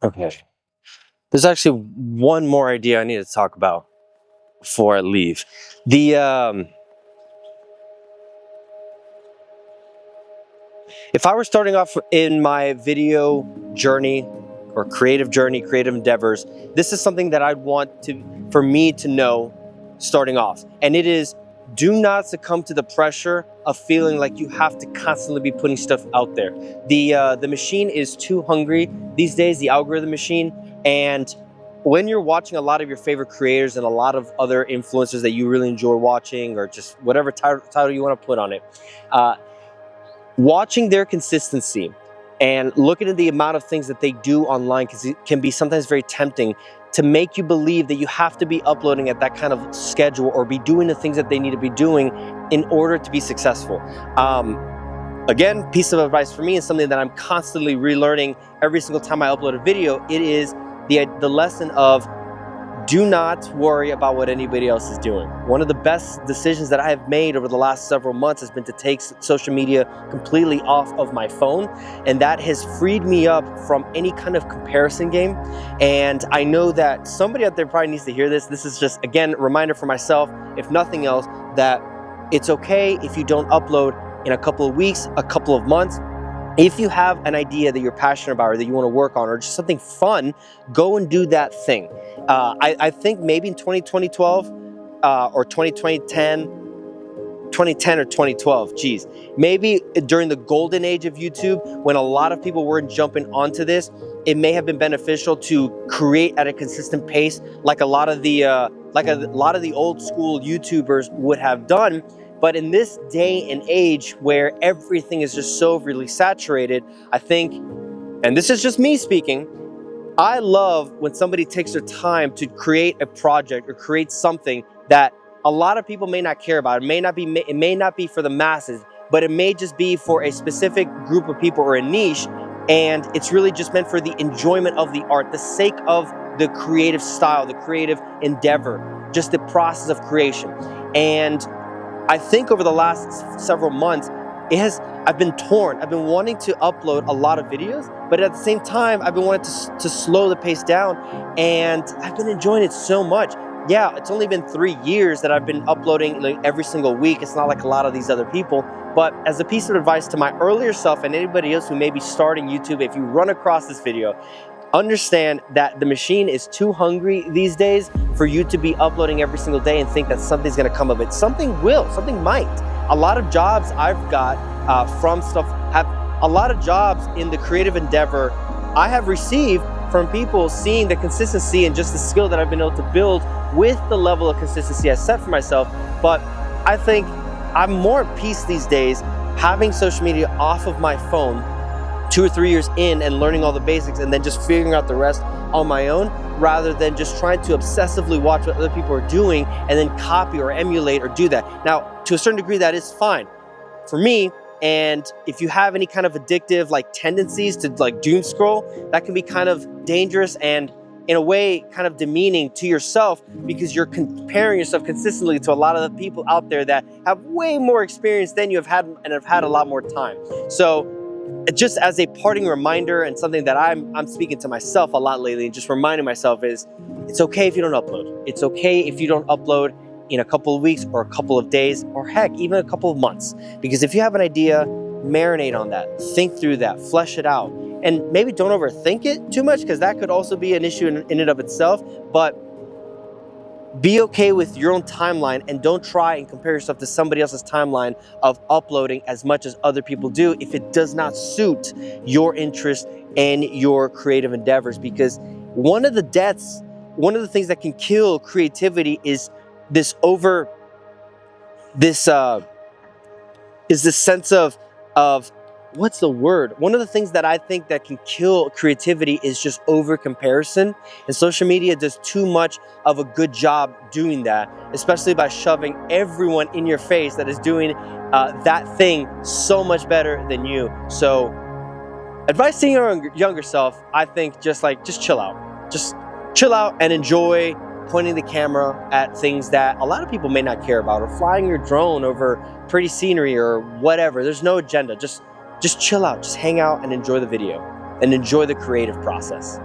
Okay. There's actually one more idea I need to talk about before I leave. If I were starting off in my video journey or creative journey, creative endeavors, this is something that I'd want for me to know starting off. And it is, do not succumb to the pressure of feeling like you have to constantly be putting stuff out there. The machine is too hungry these days, the algorithm machine. And when you're watching a lot of your favorite creators and a lot of other influencers that you really enjoy watching, or just whatever title you want to put on it, watching their consistency and looking at the amount of things that they do online, because it can be sometimes very tempting to make you believe that you have to be uploading at that kind of schedule or be doing the things that they need to be doing in order to be successful. Again, piece of advice for me is something that I'm constantly relearning every single time I upload a video. It is the lesson of, do not worry about what anybody else is doing. One of the best decisions that I have made over the last several months has been to take social media completely off of my phone, and that has freed me up from any kind of comparison game. And I know that somebody out there probably needs to hear this. This is just, again, a reminder for myself, if nothing else, that it's okay if you don't upload in a couple of weeks, a couple of months. If you have an idea that you're passionate about or that you want to work on, or just something fun, go and do that thing. I think maybe in 2012 or 2010 or 2012, geez, maybe during the golden age of YouTube, when a lot of people weren't jumping onto this, it may have been beneficial to create at a consistent pace, like a lot of the old school YouTubers would have done. But in this day and age where everything is just so overly saturated, I think, and this is just me speaking, I love when somebody takes their time to create a project or create something that a lot of people may not care about. It may not be for the masses, but it may just be for a specific group of people or a niche. And it's really just meant for the enjoyment of the art, the sake of the creative style, the creative endeavor, just the process of creation. And I think over the last several months, I've been torn. I've been wanting to upload a lot of videos, but at the same time, I've been wanting to slow the pace down, and I've been enjoying it so much. Yeah, it's only been 3 years that I've been uploading every single week. It's not like a lot of these other people, but as a piece of advice to my earlier self and anybody else who may be starting YouTube, if you run across this video, understand that the machine is too hungry these days for you to be uploading every single day and think that something's gonna come of it. Something will, something might. A lot of jobs I've got a lot of jobs in the creative endeavor I have received from people seeing the consistency and just the skill that I've been able to build with the level of consistency I set for myself. But I think I'm more at peace these days having social media off of my phone 2 or 3 years in and learning all the basics and then just figuring out the rest on my own, rather than just trying to obsessively watch what other people are doing and then copy or emulate or do that. Now, to a certain degree, that is fine for me. And if you have any kind of addictive tendencies to doom scroll, that can be kind of dangerous and in a way kind of demeaning to yourself, because you're comparing yourself consistently to a lot of the people out there that have way more experience than you have had and have had a lot more time. So just as a parting reminder, and something that I'm speaking to myself a lot lately and just reminding myself, is it's okay if you don't upload. It's okay if you don't upload in a couple of weeks or a couple of days, or heck, even a couple of months. Because if you have an idea, marinate on that, think through that, flesh it out. And maybe don't overthink it too much, because that could also be an issue in and of itself. But be okay with your own timeline, and don't try and compare yourself to somebody else's timeline of uploading as much as other people do if it does not suit your interest and your creative endeavors. Because one of the things that can kill creativity is this sense of what's the word? One of the things that I think that can kill creativity is just over comparison. And social media does too much of a good job doing that, especially by shoving everyone in your face that is doing that thing so much better than you. So advice to your younger self, I think just chill out. Just chill out and enjoy pointing the camera at things that a lot of people may not care about, or flying your drone over pretty scenery or whatever. There's no agenda. Just chill out, just hang out and enjoy the video and enjoy the creative process.